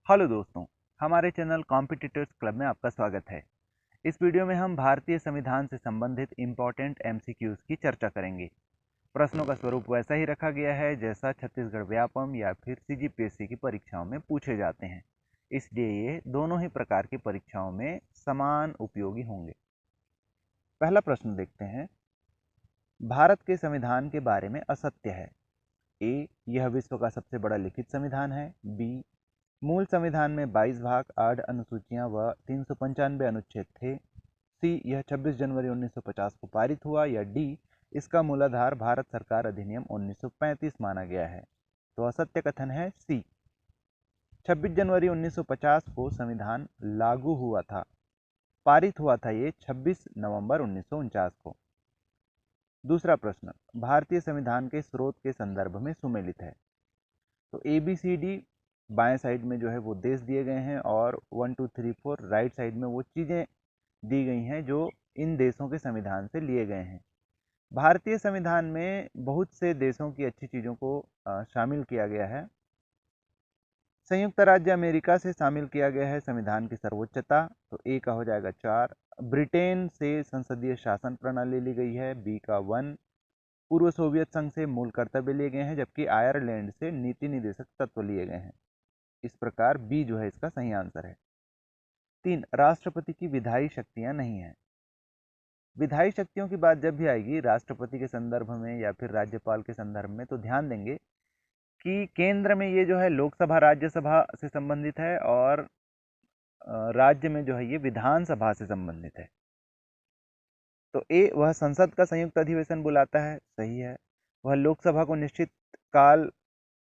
Hello दोस्तों, हमारे channel competitors club में आपका स्वागत है। इस वीडियो में हम भारतीय संविधान से संबंधित इम्पोर्टेंट एमसीक्यूज की चर्चा करेंगे। प्रश्नों का स्वरूप वैसा ही रखा गया है जैसा छत्तीसगढ़ व्यापम या फिर सीजीपीएससी की परीक्षाओं में पूछे जाते हैं, इसलिए ये दोनों ही प्रकार की परीक्षाओं में समान उपयोगी होंगे। पहला प्रश्न देखते हैं। भारत के संविधान के बारे में असत्य है। ए, यह विश्व का सबसे बड़ा लिखित संविधान है। बी, मूल संविधान में 22 भाग, 8 अनुसूचियां व 395 अनुच्छेद थे। सी, यह 26 जनवरी 1950 को पारित हुआ। या डी, इसका मूलाधार भारत सरकार अधिनियम 1935 माना गया है। तो असत्य कथन है सी। 26 जनवरी 1950 को संविधान लागू हुआ था। पारित हुआ था ये 26 नवंबर 1949 को। दूसरा प्रश्न, भारतीय संविधान के स्रोत के संदर्भ में सुमेलित है। तो ए बी सी डी बाएं साइड में जो है वो देश दिए गए हैं और 1 2 3 4 राइट साइड में वो चीज़ें दी गई हैं जो इन देशों के संविधान से लिए गए हैं। भारतीय संविधान में बहुत से देशों की अच्छी चीज़ों को शामिल किया गया है। संयुक्त राज्य अमेरिका से शामिल किया गया है संविधान की सर्वोच्चता, तो ए का हो जाएगा 4। ब्रिटेन से संसदीय शासन प्रणाली ली गई है, बी का 1। पूर्व सोवियत संघ से मूल कर्तव्य लिए गए हैं, जबकि आयरलैंड से नीति निदेशक तत्व लिए गए हैं। इस प्रकार बी जो है इसका सही आंसर है। 3, राष्ट्रपति की विधायी शक्तियां नहीं है। विधायी शक्तियों की बात जब भी आएगी राष्ट्रपति के संदर्भ में या फिर राज्यपाल के संदर्भ में, तो ध्यान देंगे कि केंद्र में ये जो है लोकसभा राज्यसभा से संबंधित है और राज्य में जो है ये विधानसभा से संबंधित है। तो ए, वह संसद का संयुक्त अधिवेशन बुलाता है, सही है। वह लोकसभा को निश्चित काल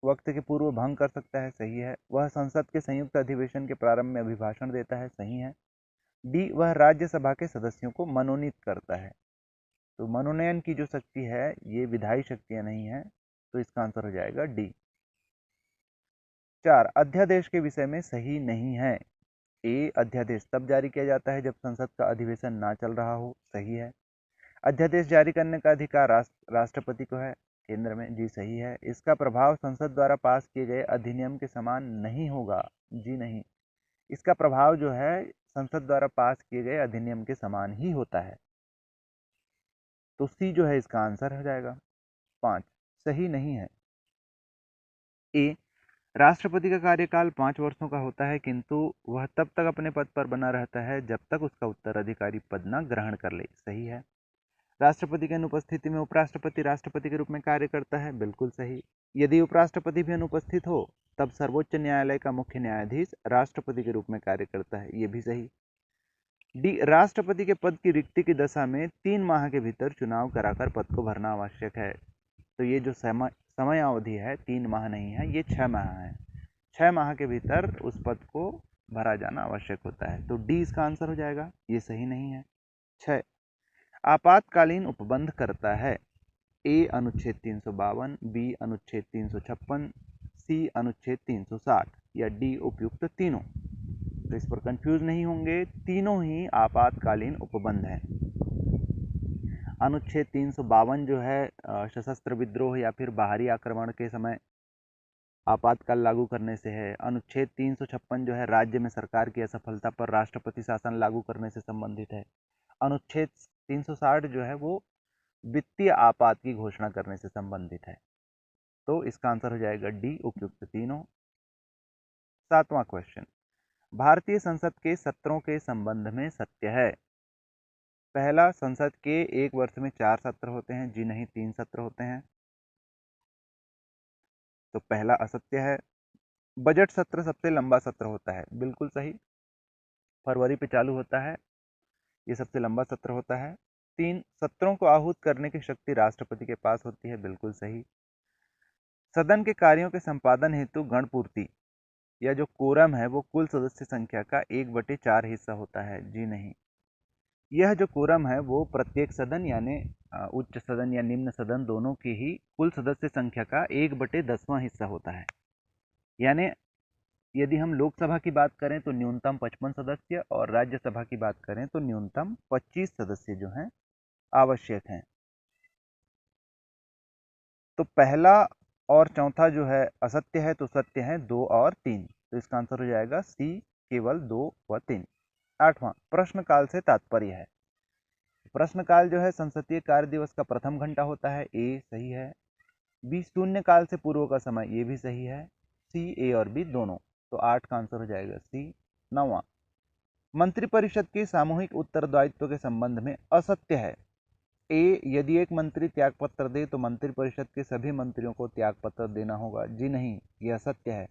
वक्त के पूर्व भंग कर सकता है, सही है। वह संसद के संयुक्त अधिवेशन के प्रारंभ में अभिभाषण देता है, सही है। डी, वह राज्यसभा के सदस्यों को मनोनीत करता है। तो मनोनयन की जो शक्ति है ये विधायी शक्तियां नहीं है, तो इसका आंसर हो जाएगा डी। 4, अध्यादेश के विषय में सही नहीं है। ए, अध्यादेश तब जारी किया जाता है जब संसद का अधिवेशन ना चल रहा हो, सही है। अध्यादेश जारी करने का अधिकार राष्ट्रपति को है केंद्र में, जी सही है। इसका प्रभाव संसद द्वारा पास किए गए अधिनियम के समान नहीं होगा, जी नहीं। इसका प्रभाव जो है संसद द्वारा पास किए गए अधिनियम के समान ही होता है, तो सी जो है इसका आंसर हो जाएगा। 5, सही नहीं है। ए, राष्ट्रपति का कार्यकाल 5 वर्षों का होता है, किंतु वह तब तक अपने पद पर बना रहता है जब तक उसका उत्तराधिकारी पद न ग्रहण कर ले, सही है। राष्ट्रपति की अनुपस्थिति में उपराष्ट्रपति राष्ट्रपति के रूप में कार्य करता है, बिल्कुल सही। यदि उपराष्ट्रपति भी अनुपस्थित हो तब सर्वोच्च न्यायालय का मुख्य न्यायाधीश राष्ट्रपति के रूप में कार्य करता है, ये भी सही। डी, राष्ट्रपति के पद की रिक्ति की दशा में 3 माह के भीतर चुनाव कराकर पद को भरना आवश्यक है। तो ये जो समय अवधि है 3 माह नहीं है, ये 6 माह है। 6 माह के भीतर उस पद को भरा जाना आवश्यक होता है, तो डी इसका आंसर हो जाएगा, ये सही नहीं है। 6, आपातकालीन उपबंध करता है। ए, अनुच्छेद 352, बी, अनुच्छेद 356, सी, अनुच्छेद 360 या डी, उपयुक्त तीनों। तो इस पर कंफ्यूज नहीं होंगे, तीनों ही आपातकालीन उपबंध हैं। अनुच्छेद 352 जो है सशस्त्र विद्रोह या फिर बाहरी आक्रमण के समय आपातकाल लागू करने से है। अनुच्छेद 356 जो है राज्य में सरकार की असफलता पर राष्ट्रपति शासन लागू करने से संबंधित है। अनुच्छेद 360 जो है वो वित्तीय आपात की घोषणा करने से संबंधित है। तो इसका आंसर हो जाएगा डी, उपयुक्त तीनों। 7वां क्वेश्चन, भारतीय संसद के सत्रों के संबंध में सत्य है। पहला, संसद के एक वर्ष में 4 सत्र होते हैं, जी नहीं, 3 सत्र होते हैं, तो पहला असत्य है। बजट सत्र सबसे लंबा सत्र होता है, बिल्कुल सही, फरवरी पे चालू होता है, ये सबसे लंबा सत्र होता है। 3, सत्रों को आहूत करने की शक्ति राष्ट्रपति के पास होती है, बिल्कुल सही। सदन के कार्यों के संपादन हेतु गणपूर्ति या जो कोरम है वो कुल सदस्य संख्या का 1/4 हिस्सा होता है, जी नहीं। यह जो कोरम है वो प्रत्येक सदन यानी उच्च सदन या निम्न सदन दोनों की ही कुल सदस्य संख्या का 1/10वां हिस्सा होता है। यानी यदि हम लोकसभा की बात करें तो न्यूनतम 55 सदस्य और राज्यसभा की बात करें तो न्यूनतम 25 सदस्य जो हैं आवश्यक हैं। तो पहला और चौथा जो है असत्य है, तो सत्य है 2 और 3। तो इसका आंसर हो जाएगा सी, केवल 2 व 3। 8वां, प्रश्नकाल से तात्पर्य है। प्रश्नकाल जो है संसदीय कार्य दिवस का प्रथम घंटा होता है, ए सही है। बी, शून्य काल से पूर्व का समय, ये भी सही है। सी, ए और बी दोनों, तो 8 का आंसर हो जाएगा सी। 9वां, मंत्रिपरिषद के सामूहिक उत्तरदायित्व के संबंध में असत्य है। ए, यदि एक मंत्री त्यागपत्र दे तो मंत्रिपरिषद के सभी मंत्रियों को त्यागपत्र देना होगा, जी नहीं, यह असत्य है।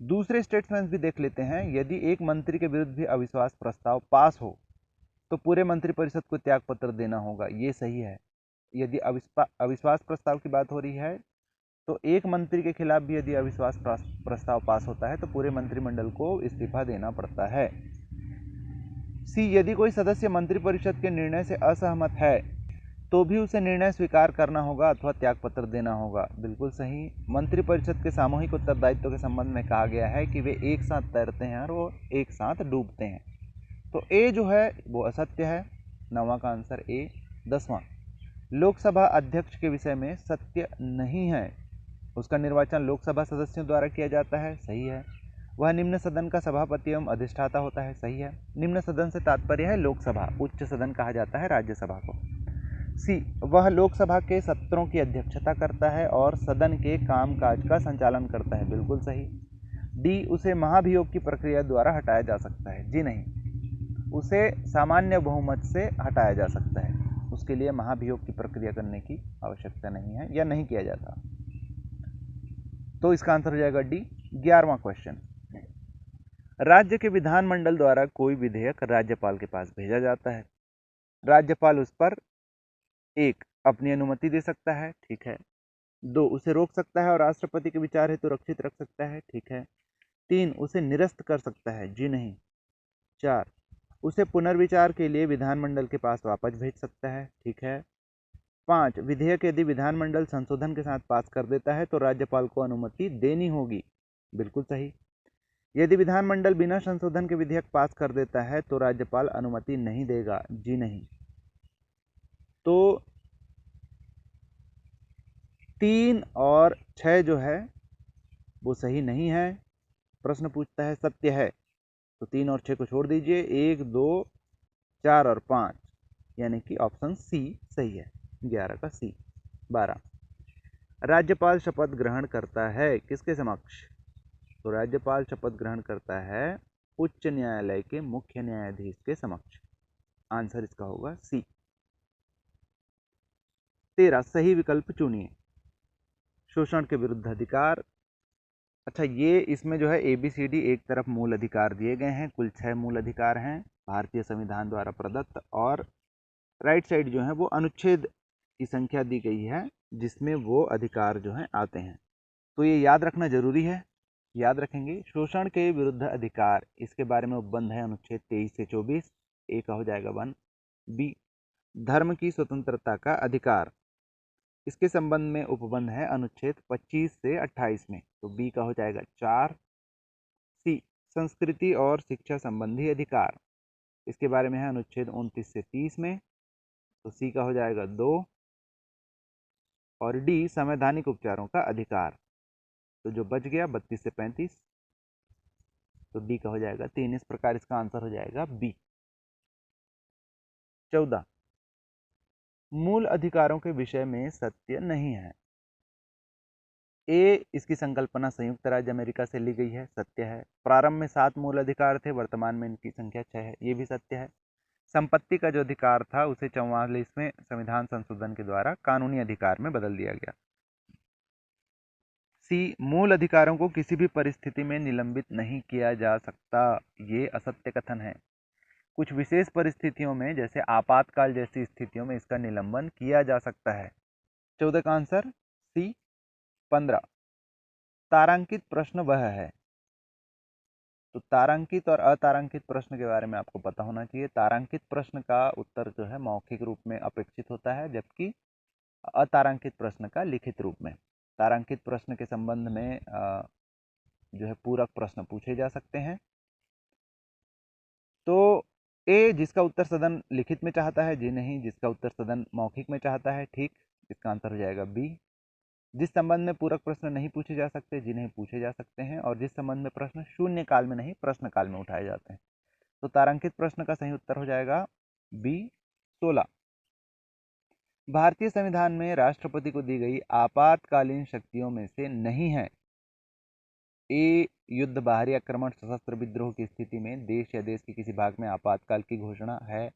दूसरे स्टेटमेंट भी देख लेते हैं। यदि एक मंत्री के विरुद्ध भी अविश्वास प्रस्ताव पास हो तो पूरे मंत्रिपरिषद को त्यागपत्र देना होगा, ये सही है। यदि अविश्वास प्रस्ताव की बात हो रही है तो एक मंत्री के खिलाफ भी यदि अविश्वास प्रस्ताव पास होता है तो पूरे मंत्रिमंडल को इस्तीफा देना पड़ता है। सी, यदि कोई सदस्य मंत्रिपरिषद के निर्णय से असहमत है तो भी उसे निर्णय स्वीकार करना होगा अथवा त्यागपत्र देना होगा, बिल्कुल सही। मंत्रिपरिषद के सामूहिक उत्तरदायित्व के संबंध में कहा गया है कि वे एक साथ तैरते हैं और वो एक साथ डूबते हैं, तो ए जो है वो असत्य है। 9वां का आंसर ए। 10वां, लोकसभा अध्यक्ष के विषय में सत्य नहीं है। उसका निर्वाचन लोकसभा सदस्यों द्वारा किया जाता है, सही है। वह निम्न सदन का सभापति एवं अधिष्ठाता होता है, सही है। निम्न सदन से तात्पर्य है लोकसभा, उच्च सदन कहा जाता है राज्यसभा को। सी, वह लोकसभा के सत्रों की अध्यक्षता करता है और सदन के कामकाज का संचालन करता है, बिल्कुल सही। डी, उसे महाभियोग की प्रक्रिया द्वारा हटाया जा सकता है, जी नहीं, उसे सामान्य बहुमत से हटाया जा सकता है, उसके लिए महाभियोग की प्रक्रिया करने की आवश्यकता नहीं है या नहीं किया जाता, तो इसका आंसर हो जाएगा डी। 11वां क्वेश्चन, राज्य के विधानमंडल द्वारा कोई विधेयक राज्यपाल के पास भेजा जाता है। राज्यपाल उस पर 1, अपनी अनुमति दे सकता है, ठीक है। 2, उसे रोक सकता है और राष्ट्रपति के विचार हेतु रक्षित रख सकता है, ठीक है। 3, उसे निरस्त कर सकता है, जी नहीं। 4, उसे पुनर्विचार के लिए विधानमंडल के पास वापस भेज सकता है, ठीक है। 5, विधेयक यदि विधानमंडल संशोधन के साथ पास कर देता है तो राज्यपाल को अनुमति देनी होगी, बिल्कुल सही। यदि विधानमंडल बिना संशोधन के विधेयक पास कर देता है तो राज्यपाल अनुमति नहीं देगा, जी नहीं। तो 3 और 6 जो है वो सही नहीं है। प्रश्न पूछता है सत्य है, तो 3 और 6 को छोड़ दीजिए। 1, 2, 4 और 5, यानी कि ऑप्शन सी सही है, 11 का सी। 12, राज्यपाल शपथ ग्रहण करता है किसके समक्ष? तो राज्यपाल शपथ ग्रहण करता है उच्च न्यायालय के मुख्य न्यायाधीश के समक्ष, आंसर इसका होगा सी। 13, सही विकल्प चुनिए। शोषण के विरुद्ध अधिकार, अच्छा ये इसमें जो है ABCD एक तरफ मूल अधिकार दिए गए हैं, कुल 6 मूल अधिकार हैं भारतीय संविधान द्वारा प्रदत्त, और राइट साइड जो है वो अनुच्छेद की संख्या दी गई है जिसमें वो अधिकार जो है आते हैं, तो ये याद रखना जरूरी है, याद रखेंगे। शोषण के विरुद्ध अधिकार, इसके बारे में उपबंध है अनुच्छेद 23 से 24, ए का हो जाएगा 1। बी, धर्म की स्वतंत्रता का अधिकार, इसके संबंध में उपबंध है अनुच्छेद 25 से 28 में, तो बी का हो जाएगा 4। सी, संस्कृति और शिक्षा संबंधी अधिकार, इसके बारे में है अनुच्छेद 29 से 30 में, तो सी का हो जाएगा 2। और डी, संवैधानिक उपचारों का अधिकार, तो जो बच गया 32 से 35, तो डी का हो जाएगा 3। इस प्रकार इसका आंसर हो जाएगा बी। 14, मूल अधिकारों के विषय में सत्य नहीं है। ए, इसकी संकल्पना संयुक्त राज्य अमेरिका से ली गई है, सत्य है। प्रारंभ में 7 मूल अधिकार थे, वर्तमान में इनकी संख्या 6 है, ये भी सत्य है। संपत्ति का जो अधिकार था उसे 44वें संविधान संशोधन के द्वारा कानूनी अधिकार में बदल दिया गया। सी, मूल अधिकारों को किसी भी परिस्थिति में निलंबित नहीं किया जा सकता, ये असत्य कथन है। कुछ विशेष परिस्थितियों में जैसे आपातकाल जैसी स्थितियों में इसका निलंबन किया जा सकता है। 14 का आंसर सी। 15, तारांकित प्रश्न वह है, तो तारांकित और अतारांकित प्रश्न के बारे में आपको पता होना चाहिए। तारांकित प्रश्न का उत्तर जो है मौखिक रूप में अपेक्षित होता है, जबकि अतारांकित प्रश्न का लिखित रूप में। तारांकित प्रश्न के संबंध में जो है पूरक प्रश्न पूछे जा सकते हैं। तो ए, जिसका उत्तर सदन लिखित में चाहता है, जी नहीं, जिसका उत्तर सदन मौखिक में चाहता है, ठीक, इसका आंसर हो जाएगा बी। जिस संबंध में पूरक प्रश्न नहीं पूछे जा सकते, जिन्हें पूछे जा सकते हैं, और जिस संबंध में प्रश्न शून्य काल में नहीं प्रश्न काल में उठाए जाते हैं। तो तारांकित प्रश्न का सही उत्तर हो जाएगा बी 16। भारतीय संविधान में राष्ट्रपति को दी गई आपातकालीन शक्तियों में से नहीं है। ए युद्ध, बाहरी आक्रमण, सशस्त्र विद्रोह की स्थिति में देश या देश के किसी भाग में आपातकाल की घोषणा है।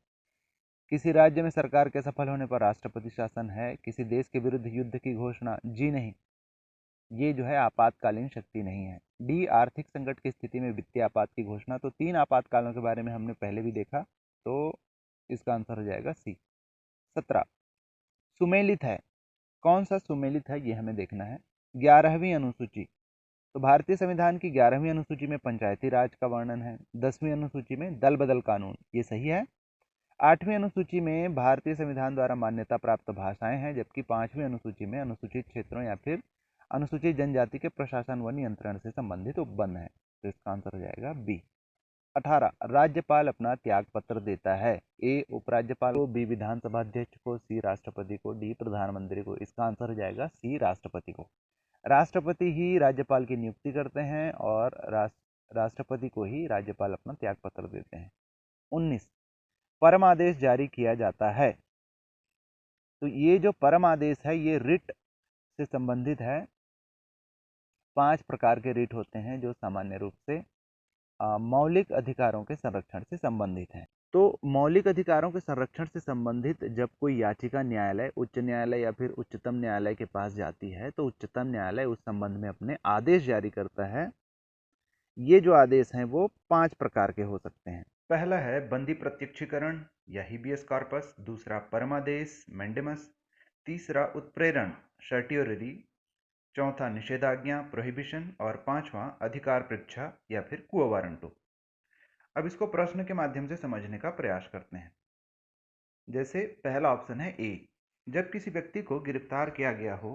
किसी राज्य में सरकार के सफल होने पर राष्ट्रपति शासन है। किसी देश के विरुद्ध युद्ध की घोषणा, जी नहीं, ये जो है आपातकालीन शक्ति नहीं है। डी आर्थिक संकट की स्थिति में वित्तीय आपात की घोषणा। तो 3 आपातकालों के बारे में हमने पहले भी देखा, तो इसका आंसर हो जाएगा सी। 17 सुमेलित है। कौन सा सुमेलित है ये हमें देखना है। 11वीं अनुसूची, तो भारतीय संविधान की 11वीं अनुसूची में पंचायती राज का वर्णन है। 10वीं अनुसूची में दल बदल कानून, ये सही है। 8वीं अनुसूची में भारतीय संविधान द्वारा मान्यता प्राप्त भाषाएं हैं, जबकि 5वीं अनुसूची में अनुसूचित क्षेत्रों या फिर अनुसूचित जनजाति के प्रशासन व नियंत्रण से संबंधित उपबंध है। तो इसका आंसर हो जाएगा बी। 18 राज्यपाल अपना त्याग पत्र देता है। ए उपराज्यपाल को, बी विधानसभा अध्यक्ष को, सी राष्ट्रपति को, डी प्रधानमंत्री को। इसका आंसर हो जाएगा सी राष्ट्रपति को। राष्ट्रपति ही राज्यपाल की नियुक्ति करते हैं और राष्ट्रपति को ही राज्यपाल अपना त्याग पत्र देते हैं। 19 परम आदेश जारी किया जाता है। तो ये जो परम आदेश है ये रिट से संबंधित है। 5 प्रकार के रिट होते हैं जो सामान्य रूप से मौलिक अधिकारों के संरक्षण से संबंधित हैं। तो मौलिक अधिकारों के संरक्षण से संबंधित जब कोई याचिका न्यायालय, उच्च न्यायालय या फिर उच्चतम न्यायालय के पास जाती है तो उच्चतम न्यायालय उस संबंध में अपने आदेश जारी करता है। ये जो आदेश हैं वो 5 प्रकार के हो सकते हैं। पहला है बंदी प्रत्यक्षीकरण या हिबियस कॉर्पस, दूसरा परमादेश मैंडेमस, तीसरा उत्प्रेरण सर्टियोररी, चौथा निषेधाज्ञा प्रोहिबिशन, और पांचवा अधिकार परीक्षा या फिर क्वो वारंटो। अब इसको प्रश्न के माध्यम से समझने का प्रयास करते हैं। जैसे पहला ऑप्शन है ए, जब किसी व्यक्ति को गिरफ्तार किया गया हो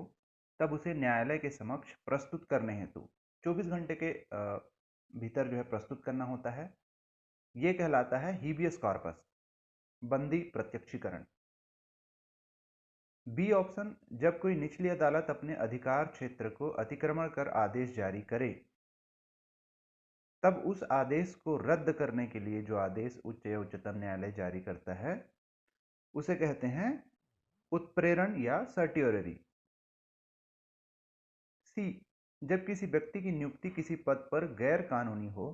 तब उसे न्यायालय के समक्ष प्रस्तुत करने हेतु 24 घंटे के भीतर जो है प्रस्तुत करना होता है। ये कहलाता है हिबियस कॉर्पस, बंदी प्रत्यक्षीकरण। बी ऑप्शन, जब कोई निचली अदालत अपने अधिकार क्षेत्र को अतिक्रमण कर आदेश जारी करे तब उस आदेश को रद्द करने के लिए जो आदेश उच्च या उच्चतम न्यायालय जारी करता है उसे कहते हैं उत्प्रेरण या सर्टियोररी। सी, जब किसी व्यक्ति की नियुक्ति किसी पद पर गैर कानूनी हो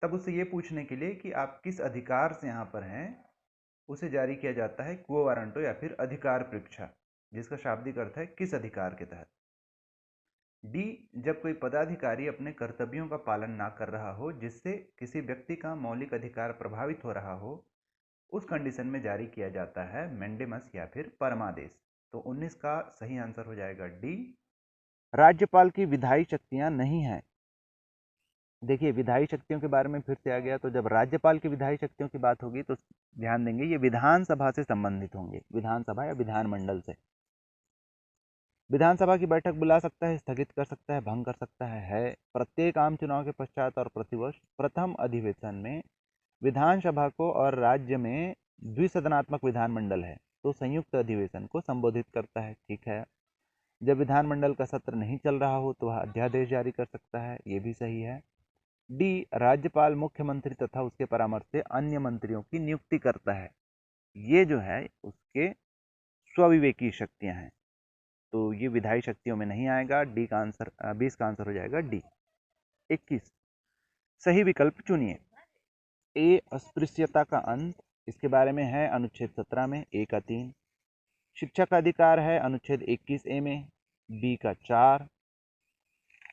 तब उसे यह पूछने के लिए कि आप किस अधिकार से यहां पर हैं, उसे जारी किया जाता है क्वो वारंटो या फिर अधिकार परीक्षा, जिसका शाब्दिक अर्थ है किस अधिकार के तहत। डी, जब कोई पदाधिकारी अपने कर्तव्यों का पालन ना कर रहा हो जिससे किसी व्यक्ति का मौलिक अधिकार प्रभावित हो रहा हो, उस कंडीशन में जारी किया जाता है मैंडेमस या फिर परमादेश। तो 19 का सही आंसर हो जाएगा डी। राज्यपाल की विधायी शक्तियां नहीं हैं। देखिए विधायी शक्तियों के बारे में फिर से आ गया, तो जब राज्यपाल की विधायी शक्तियों की बात होगी तो ध्यान देंगे ये विधानसभा से संबंधित होंगे, विधानसभा या विधानमंडल से। विधानसभा की बैठक बुला सकता है, स्थगित कर सकता है, भंग कर सकता है। प्रत्येक आम चुनाव के पश्चात और प्रतिवर्ष प्रथम अधिवेशन में विधानसभा को और राज्य में द्विसदनात्मक विधानमंडल है तो संयुक्त अधिवेशन को संबोधित करता है। ठीक है। जब विधानमंडल का सत्र नहीं चल रहा हो तो वह अध्यादेश जारी कर सकता है, ये भी सही है। डी, राज्यपाल मुख्यमंत्री तथा उसके परामर्श से अन्य मंत्रियों की नियुक्ति करता है, ये जो है उसके स्वविवेकी शक्तियां हैं, तो ये विधायी शक्तियों में नहीं आएगा। डी का आंसर 20 का आंसर हो जाएगा डी। 21 सही विकल्प चुनिए। ए अस्पृश्यता का अंत, इसके बारे में है अनुच्छेद 17 में, ए का 3। शिक्षा का अधिकार है अनुच्छेद 21 ए में, बी का 4।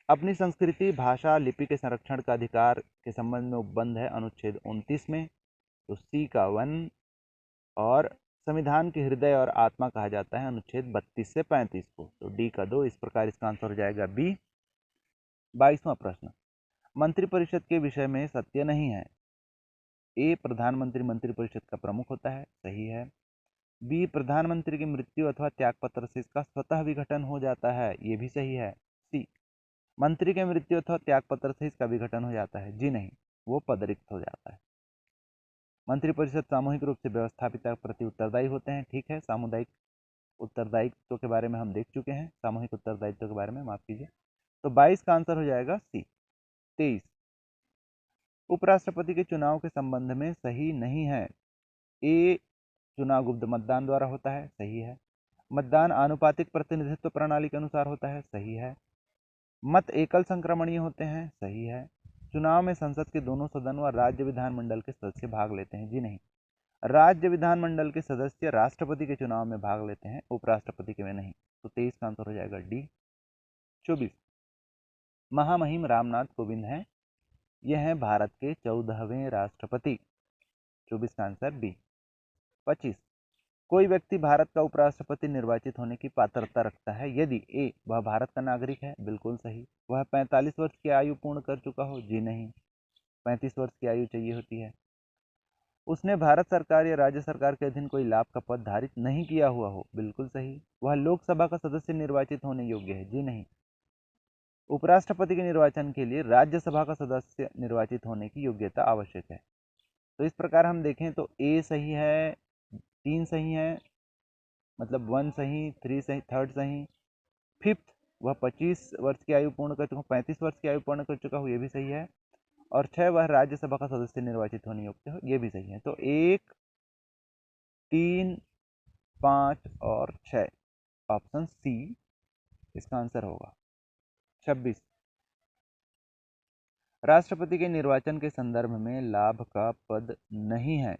अपनी संस्कृति भाषा लिपि के संरक्षण का अधिकार के संबंध में उपबंध है अनुच्छेद 29 में, तो सी का 1। और संविधान के हृदय और आत्मा कहा जाता है अनुच्छेद 32 से 35 को, तो डी का 2। इस प्रकार इसका आंसर हो जाएगा बी। 22वां प्रश्न, मंत्रिपरिषद के विषय में सत्य नहीं है। ए, प्रधानमंत्री मंत्रिपरिषद का प्रमुख होता है, सही है। बी, प्रधानमंत्री की मृत्यु अथवा त्यागपत्र से इसका स्वतः विघटन हो जाता है, ये भी सही है। सी, मंत्री के मृत्यु अथवा त्यागपत्र से इसका विघटन हो जाता है, जी नहीं, वो पदरिक्त हो जाता है। मंत्रिपरिषद सामूहिक रूप से व्यवस्थापित प्रति उत्तरदायी होते हैं, ठीक है, सामुदायिक उत्तरदायित्व के बारे में हम देख चुके हैं, सामूहिक उत्तरदायित्व के बारे में, माफ कीजिए। तो 22 का आंसर हो जाएगा सी। 23, उपराष्ट्रपति के चुनाव के संबंध में सही नहीं है। ए, चुनाव गुप्त मतदान द्वारा होता है, सही है। मतदान आनुपातिक प्रतिनिधित्व प्रणाली के अनुसार होता है, सही है। मत एकल संक्रमणीय होते हैं, सही है। चुनाव में संसद के दोनों सदन व राज्य विधानमंडल के सदस्य भाग लेते हैं, जी नहीं। राज्य विधानमंडल के सदस्य राष्ट्रपति के चुनाव में भाग लेते हैं, उपराष्ट्रपति के में नहीं। तो 23 का आंसर हो जाएगा डी। 24, महामहिम रामनाथ कोविंद हैं, यह हैं भारत के 14वें राष्ट्रपति। 24 का आंसर बी। 25, कोई व्यक्ति भारत का उपराष्ट्रपति निर्वाचित होने की पात्रता रखता है यदि ए, वह भारत का नागरिक है, बिल्कुल सही। वह 45 वर्ष की आयु पूर्ण कर चुका हो, जी नहीं, 35 वर्ष की आयु चाहिए होती है। उसने भारत सरकार या राज्य सरकार के अधीन कोई लाभ का पद धारित नहीं किया हुआ हो, बिल्कुल सही। वह लोकसभा का सदस्य निर्वाचित होने योग्य है, जी नहीं। उपराष्ट्रपति के निर्वाचन के लिए राज्यसभा का सदस्य निर्वाचित होने की योग्यता आवश्यक है। तो इस प्रकार हम देखें तो ए सही है, 3 सही है, मतलब 1 सही, 3 सही, 3rd सही, 5th वह 25 वर्ष की आयु पूर्ण कर चुका हूँ, 35 वर्ष की आयु पूर्ण कर चुका हूँ, ये भी सही है। और 6 वह राज्यसभा का सदस्य निर्वाचित होने योग्य हो, ये भी सही है। तो 1, 3, 5 और 6, ऑप्शन सी इसका आंसर होगा। 26, राष्ट्रपति के निर्वाचन के संदर्भ में लाभ का पद नहीं है।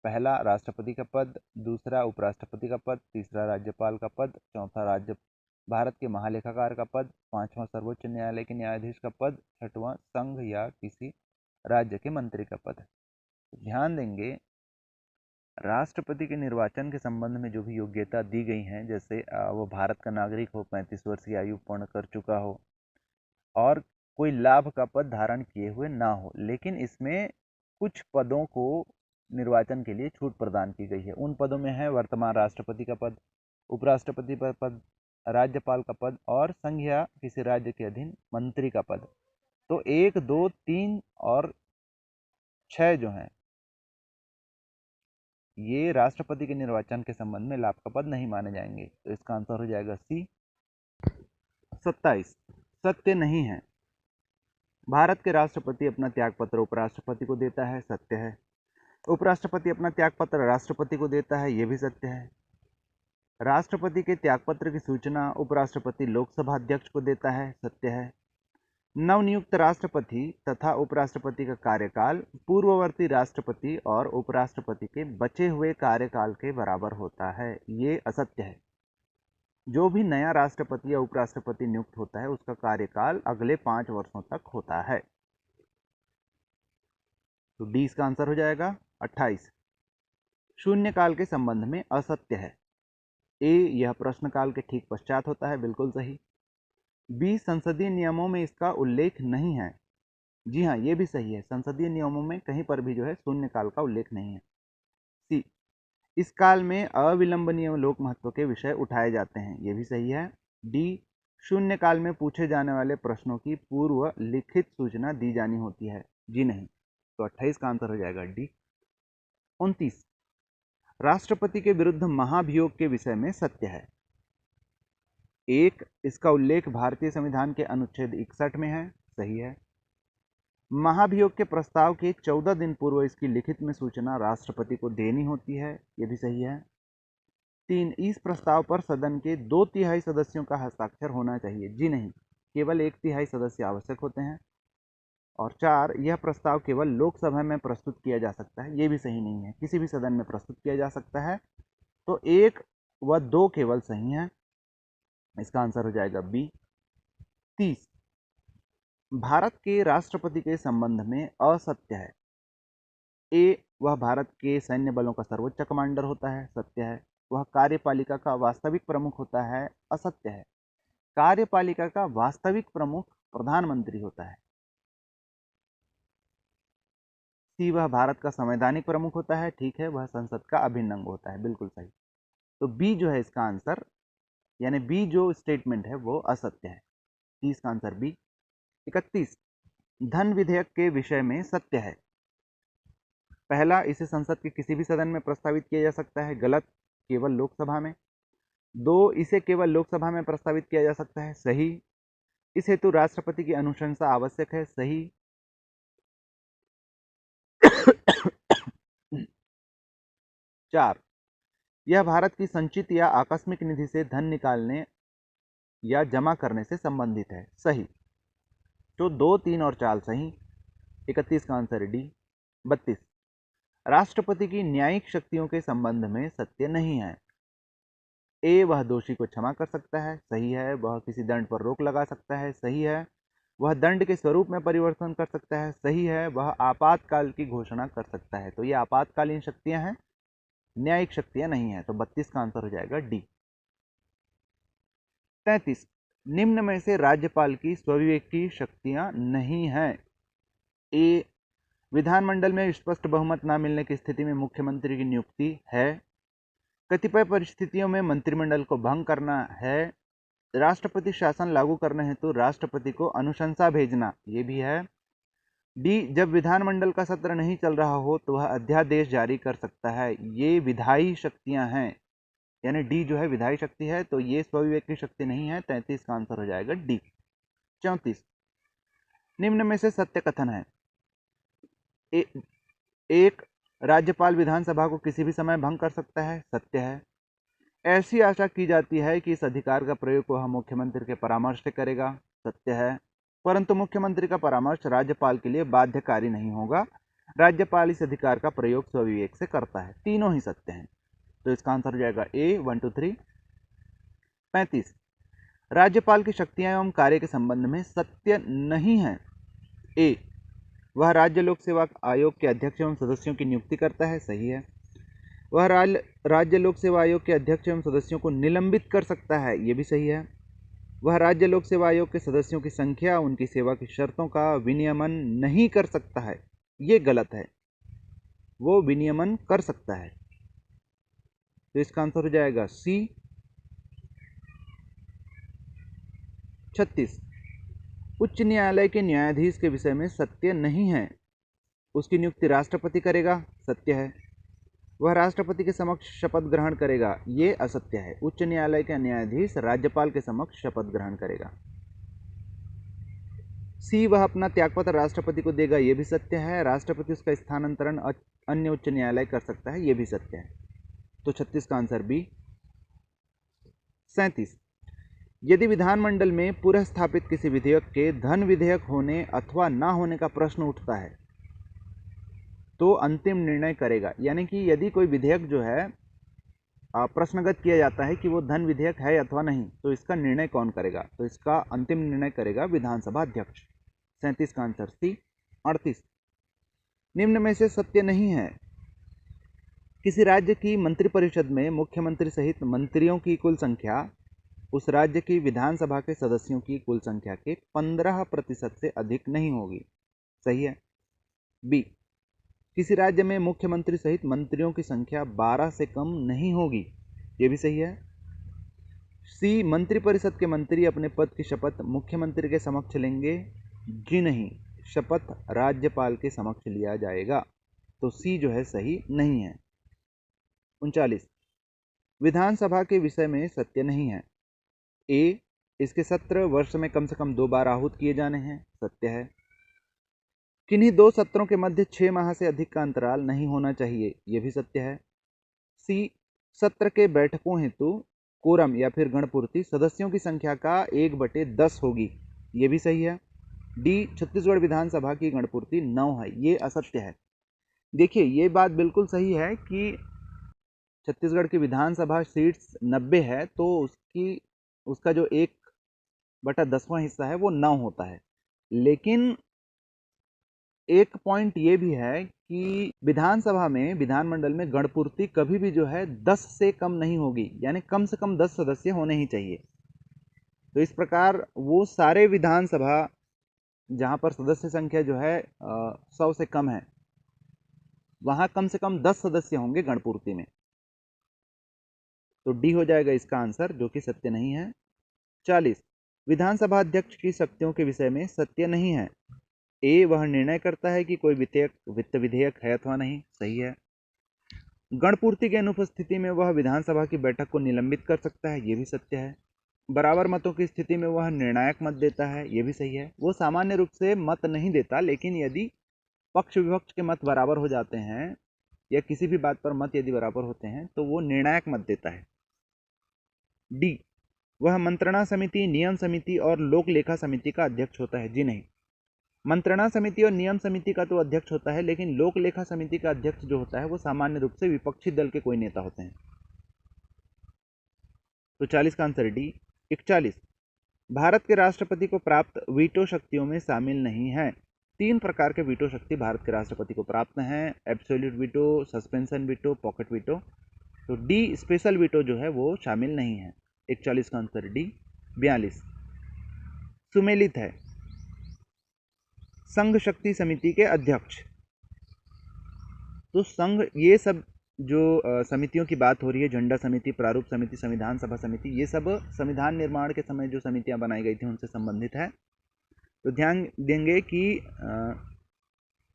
पहला राष्ट्रपति का पद, दूसरा उपराष्ट्रपति का पद, तीसरा राज्यपाल का पद, चौथा भारत के महालेखाकार का पद, पांचवा सर्वोच्च न्यायालय के न्यायाधीश का पद, छठवां संघ या किसी राज्य के मंत्री का पद। ध्यान देंगे, राष्ट्रपति के निर्वाचन के संबंध में जो भी योग्यता दी गई हैं, जैसे वो भारत का नागरिक हो, 35 वर्ष की आयु पूर्ण कर चुका हो और कोई लाभ का पद धारण किए हुए ना हो, लेकिन इसमें कुछ पदों को निर्वाचन के लिए छूट प्रदान की गई है। उन पदों में है वर्तमान राष्ट्रपति का पद, उपराष्ट्रपति का पद, राज्यपाल का पद और संघ या किसी राज्य के अधीन मंत्री का पद। तो 1, 2, 3 और 6 जो हैं, ये राष्ट्रपति के निर्वाचन के संबंध में लाभ का पद नहीं माने जाएंगे। तो इसका आंसर हो जाएगा सी। 27, सत्य नहीं है। भारत के राष्ट्रपति अपना त्यागपत्र उपराष्ट्रपति को देता है, सत्य है। उपराष्ट्रपति अपना त्यागपत्र राष्ट्रपति को देता है, यह भी सत्य है। राष्ट्रपति के त्यागपत्र की सूचना उपराष्ट्रपति लोकसभा अध्यक्ष को देता है, सत्य है। नवनियुक्त राष्ट्रपति तथा उपराष्ट्रपति का कार्यकाल पूर्ववर्ती राष्ट्रपति और उपराष्ट्रपति के बचे हुए कार्यकाल के बराबर होता है, ये असत्य है। जो भी नया राष्ट्रपति या उपराष्ट्रपति नियुक्त होता है उसका कार्यकाल अगले 5 वर्षों तक होता है। तो डी इसका आंसर हो जाएगा। 28, शून्यकाल के संबंध में असत्य है। ए, यह प्रश्नकाल के ठीक पश्चात होता है, बिल्कुल सही। बी, संसदीय नियमों में इसका उल्लेख नहीं है। जी हाँ, ये भी सही है, संसदीय नियमों में कहीं पर भी जो है शून्यकाल का उल्लेख नहीं है। सी, इस काल में अविलंबनीय लोक महत्व के विषय उठाए जाते हैं, ये भी सही है। डी, शून्यकाल में पूछे जाने वाले प्रश्नों की पूर्व लिखित सूचना दी जानी होती है, जी नहीं। तो 28 का आंसर हो जाएगा डी। 29, राष्ट्रपति के विरुद्ध महाभियोग के विषय में सत्य है। 1, इसका उल्लेख भारतीय संविधान के अनुच्छेद 61 में है, सही है। महाभियोग के प्रस्ताव के 14 दिन पूर्व इसकी लिखित में सूचना राष्ट्रपति को देनी होती है, यह भी सही है। 3, इस प्रस्ताव पर सदन के 2/3 सदस्यों का हस्ताक्षर होना चाहिए, जी नहीं, केवल 1/3 सदस्य आवश्यक होते हैं। और 4, यह प्रस्ताव केवल लोकसभा में प्रस्तुत किया जा सकता है, यह भी सही नहीं है, किसी भी सदन में प्रस्तुत किया जा सकता है। तो 1 व 2 केवल सही हैं, इसका आंसर हो जाएगा बी। 30, भारत के राष्ट्रपति के संबंध में असत्य है। ए, वह भारत के सैन्य बलों का सर्वोच्च कमांडर होता है, सत्य है। वह कार्यपालिका का वास्तविक प्रमुख होता है, असत्य है। कार्यपालिका का वास्तविक प्रमुख प्रधानमंत्री होता है। सी, वह भारत का संवैधानिक प्रमुख होता है, ठीक है, वह संसद का अभिन्न अंग होता है, बिल्कुल सही। तो बी जो है इसका आंसर, यानी बी जो स्टेटमेंट है वो असत्य है। 30 का आंसर बी। 31, धन विधेयक के विषय में सत्य है। पहला, इसे संसद के किसी भी सदन में प्रस्तावित किया जा सकता है, गलत। केवल लोकसभा में। 2, इसे केवल लोकसभा में प्रस्तावित किया जा सकता है, सही। इस हेतु राष्ट्रपति की अनुशंसा आवश्यक है, सही। 4, यह भारत की संचित या आकस्मिक निधि से धन निकालने या जमा करने से संबंधित है, सही। तो 2, 3 और 4 सही। 31 का आंसर है डी। 32, राष्ट्रपति की न्यायिक शक्तियों के संबंध में सत्य नहीं है। ए, वह दोषी को क्षमा कर सकता है, सही है। वह किसी दंड पर रोक लगा सकता है, सही है। वह दंड के स्वरूप में परिवर्तन कर सकता है, सही है। वह आपातकाल की घोषणा कर सकता है। तो ये आपातकालीन शक्तियां हैं, न्यायिक शक्तियां नहीं है। तो 32 का आंसर हो जाएगा डी। 33, निम्न में से राज्यपाल की स्वविवेक की शक्तियां नहीं हैं। ए, विधानमंडल में स्पष्ट बहुमत न मिलने की स्थिति में मुख्यमंत्री की नियुक्ति है। कतिपय परिस्थितियों में मंत्रिमंडल को भंग करना है। राष्ट्रपति शासन लागू करने हेतु राष्ट्रपति को अनुशंसा भेजना, ये भी है। डी, जब विधानमंडल का सत्र नहीं चल रहा हो तो वह अध्यादेश जारी कर सकता है। ये विधायी शक्तियां हैं, यानी डी जो है विधायी शक्ति है, तो ये स्वविवेक की शक्ति नहीं है। 33 का आंसर हो जाएगा डी। 34, निम्न में से सत्य कथन है। एक, राज्यपाल विधानसभा को किसी भी समय भंग कर सकता है, सत्य है। ऐसी आशा की जाती है कि इस अधिकार का प्रयोग वह मुख्यमंत्री के परामर्श से करेगा, सत्य है। परंतु मुख्यमंत्री का परामर्श राज्यपाल के लिए बाध्यकारी नहीं होगा। राज्यपाल इस अधिकार का प्रयोग स्वविवेक से करता है। तीनों ही सत्य हैं। तो इसका आंसर हो जाएगा ए, 1, 2, 3। 35, राज्यपाल की शक्तियां एवं कार्य के संबंध में सत्य नहीं है। ए, वह राज्य लोक सेवा आयोग के अध्यक्ष एवं सदस्यों की नियुक्ति करता है, सही है। वह राज्य लोक सेवा आयोग के अध्यक्ष एवं सदस्यों को निलंबित कर सकता है, यह भी सही है। वह राज्य लोक सेवा आयोग के सदस्यों की संख्या, उनकी सेवा की शर्तों का विनियमन नहीं कर सकता है, यह गलत है। वो विनियमन कर सकता है। तो इसका आंसर हो जाएगा सी। 36, उच्च न्यायालय के न्यायाधीश के विषय में सत्य नहीं है। उसकी नियुक्ति राष्ट्रपति करेगा, सत्य है। वह राष्ट्रपति के समक्ष शपथ ग्रहण करेगा, ये असत्य है। उच्च न्यायालय का न्यायाधीश राज्यपाल के समक्ष शपथ ग्रहण करेगा। सी, वह अपना त्यागपत्र राष्ट्रपति को देगा, यह भी सत्य है। राष्ट्रपति उसका स्थानांतरण अन्य उच्च न्यायालय कर सकता है, यह भी सत्य है। तो 36 का आंसर बी। 37, यदि विधानमंडल में पुनः स्थापित किसी विधेयक के धन विधेयक होने अथवा ना होने का प्रश्न उठता है तो अंतिम निर्णय करेगा। यानी कि यदि कोई विधेयक जो है प्रश्नगत किया जाता है कि वो धन विधेयक है अथवा नहीं, तो इसका निर्णय कौन करेगा? तो इसका अंतिम निर्णय करेगा विधानसभा अध्यक्ष। 37 का आंसर सी। 38, निम्न में से सत्य नहीं है। किसी राज्य की मंत्रिपरिषद में मुख्यमंत्री सहित मंत्रियों की कुल संख्या उस राज्य की विधानसभा के सदस्यों की कुल संख्या के 15% से अधिक नहीं होगी, सही है। बी, किसी राज्य में मुख्यमंत्री सहित मंत्रियों की संख्या 12 से कम नहीं होगी, यह भी सही है। सी, मंत्रिपरिषद के मंत्री अपने पद की शपथ मुख्यमंत्री के समक्ष लेंगे, जी नहीं, शपथ राज्यपाल के समक्ष लिया जाएगा। तो सी जो है सही नहीं है। 39, विधानसभा के विषय में सत्य नहीं है। ए, इसके सत्र वर्ष में कम से कम 2 बार आहूत किए जाने हैं, सत्य है। किन्हीं 2 सत्रों के मध्य 6 माह से अधिक का अंतराल नहीं होना चाहिए, यह भी सत्य है। सी, सत्र के बैठकों हेतु कोरम या फिर गणपूर्ति सदस्यों की संख्या का 1/10 होगी, यह भी सही है। डी, छत्तीसगढ़ विधानसभा की गणपूर्ति 9 है, ये असत्य है। देखिए, ये बात बिल्कुल सही है कि छत्तीसगढ़ की विधानसभा सीट्स 90 है, तो उसका जो 1/10वां हिस्सा है वो 9 होता है। लेकिन एक पॉइंट ये भी है कि विधानसभा में, विधानमंडल में गणपूर्ति कभी भी जो है 10 से कम नहीं होगी, यानी कम से कम 10 सदस्य होने ही चाहिए। तो इस प्रकार वो सारे विधानसभा जहां पर सदस्य संख्या जो है 100 से कम है, वहां कम से कम 10 सदस्य होंगे गणपूर्ति में। तो डी हो जाएगा इसका आंसर, जो कि सत्य नहीं है। 40, विधानसभा अध्यक्ष की शक्तियों के विषय में सत्य नहीं है। ए, वह निर्णय करता है कि कोई वित्त विधेयक है अथवा नहीं, सही है। गणपूर्ति की अनुपस्थिति में वह विधानसभा की बैठक को निलंबित कर सकता है, ये भी सत्य है। बराबर मतों की स्थिति में वह निर्णायक मत देता है, ये भी सही है। वो सामान्य रूप से मत नहीं देता, लेकिन यदि पक्ष विपक्ष के मत बराबर हो जाते हैं या किसी भी बात पर मत यदि बराबर होते हैं तो वो निर्णायक मत देता है। डी, वह मंत्रणा समिति, नियम समिति और लोक लेखा समिति का अध्यक्ष होता है। जी नहीं, मंत्रणा समिति और नियम समिति का तो अध्यक्ष होता है, लेकिन लोक लेखा समिति का अध्यक्ष जो होता है वो सामान्य रूप से विपक्षी दल के कोई नेता होते हैं। तो 40 का आंसर डी। 41, भारत के राष्ट्रपति को प्राप्त वीटो शक्तियों में शामिल नहीं है। 3 प्रकार के वीटो शक्ति भारत के राष्ट्रपति को प्राप्त हैं, absolute veto, suspension veto, pocket veto. तो डी, स्पेशल वीटो जो है वो शामिल नहीं है। 41 का आंसर डी। 42, सुमेलित है संघ शक्ति समिति के अध्यक्ष। तो संघ, ये सब जो समितियों की बात हो रही है, झंडा समिति, प्रारूप समिति, संविधान सभा समिति, ये सब संविधान निर्माण के समय जो समितियां बनाई गई थी उनसे संबंधित है। तो ध्यान देंगे कि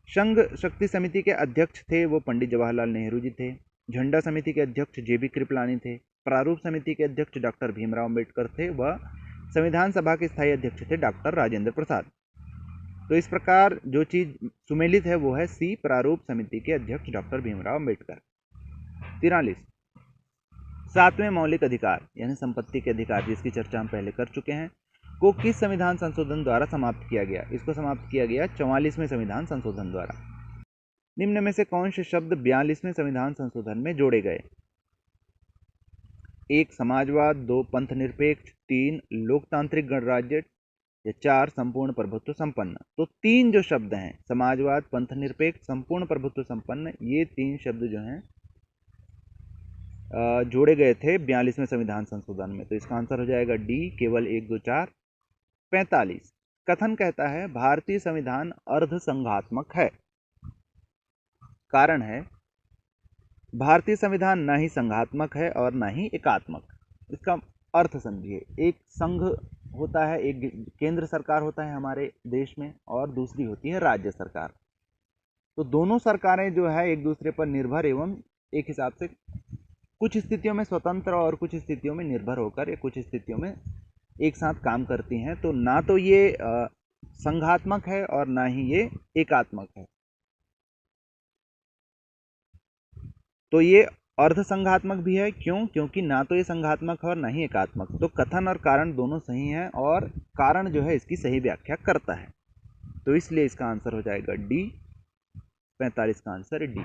संघ शक्ति समिति के अध्यक्ष थे वो पंडित जवाहरलाल नेहरू जी थे। झंडा समिति के अध्यक्ष JB कृपलानी थे। प्रारूप समिति के अध्यक्ष डॉक्टर भीमराव अम्बेडकर थे। वह संविधान सभा के स्थायी अध्यक्ष थे डॉक्टर राजेंद्र प्रसाद। तो इस प्रकार जो चीज सुमेलित है वो है सी, प्रारूप समिति के अध्यक्ष डॉक्टर भीमराव अम्बेडकर। 43, 7वें मौलिक अधिकार यानी संपत्ति के अधिकार, जिसकी चर्चा हम पहले कर चुके हैं, को किस संविधान संशोधन द्वारा समाप्त किया गया? इसको समाप्त किया गया 44वें संविधान संशोधन द्वारा। निम्न में से कौन से शब्द 42वें संविधान संशोधन में जोड़े गए? 1, समाजवाद, 2, पंथ निरपेक्ष, 3, लोकतांत्रिक गणराज्य या 4, संपूर्ण प्रभुत्व संपन्न। तो 3 जो शब्द हैं, समाजवाद, पंथ निरपेक्ष, संपूर्ण प्रभुत्व संपन्न, ये 3 शब्द जो हैं जोड़े गए थे 42वें संविधान संशोधन में। तो इसका आंसर हो जाएगा डी, केवल 1, 2, 4। 45, कथन कहता है भारतीय संविधान अर्ध संघात्मक है। कारण है भारतीय संविधान ना ही संघात्मक है और ना ही एकात्मक। इसका अर्थ समझिए, एक संघ होता है, एक केंद्र सरकार होता है हमारे देश में, और दूसरी होती है राज्य सरकार। तो दोनों सरकारें जो है एक दूसरे पर निर्भर एवं एक हिसाब से कुछ स्थितियों में स्वतंत्र और कुछ स्थितियों में निर्भर होकर या कुछ स्थितियों में एक साथ काम करती हैं। तो ना तो ये संघात्मक है और ना ही ये एकात्मक है। तो ये अर्ध संघात्मक भी है। क्यों? क्योंकि ना तो ये संघात्मक है और ना ही एकात्मक। तो कथन और कारण दोनों सही हैं और कारण जो है इसकी सही व्याख्या करता है। तो इसलिए इसका आंसर हो जाएगा डी। 45 का आंसर डी।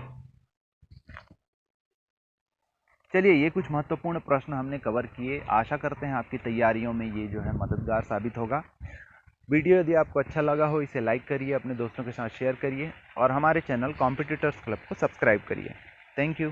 चलिए, ये कुछ महत्वपूर्ण प्रश्न हमने कवर किए। आशा करते हैं आपकी तैयारियों में ये जो है मददगार साबित होगा। वीडियो यदि आपको अच्छा लगा हो इसे लाइक करिए, अपने दोस्तों के साथ शेयर करिए और हमारे चैनल कॉम्पिटिटर्स क्लब को सब्सक्राइब करिए। Thank you.